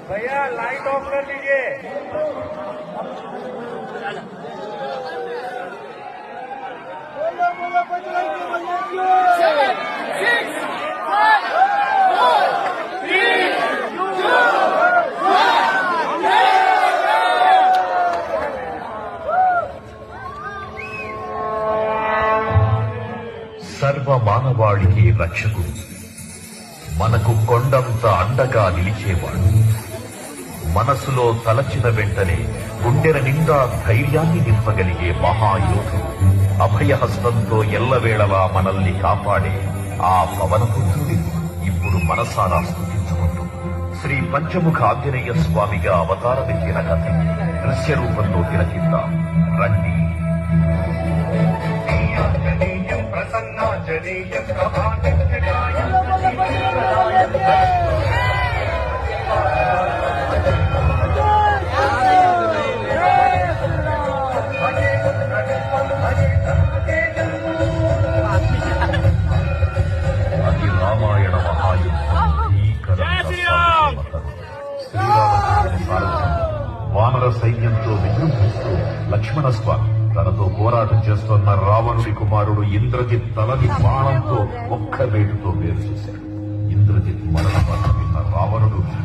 भैया light of कर दीजिए। సర్వ మానవాళికి రక్షకుడు, మనకు కొండంత అండగా నిలిచేవాడు, మనసులో తలచిన వెంటనే గుండెల నిండా ధైర్యాన్ని నింపగలిగే మహాయోధుడు, అభయహస్తంతో ఎల్లవేళలా మనల్ని కాపాడే ఆ పవనపుత్రుడి ఇప్పుడు మనసారా స్తుతించుకుంటూ శ్రీ పంచముఖ ఆంజనేయ స్వామిగా అవతారమెత్తిన కథ దృశ్య రూపంలో తిలకిద్దాం రండి. అది రామాయణ మహాయుద్ధం, శ్రీరామచంద్రుని సారథ్యం వానర సైన్యంతో విజృంభిస్తూ లక్ష్మణస్వామి తనతో పోరాటం చేస్తున్న రావణుడి కుమారుడు ఇంద్రజిత్ తలని బాణంతో ఒక్క వేటుతో వేరు చేశాడు. ఇంద్రజిత్ మరణ వార్త విన్న రావణుడు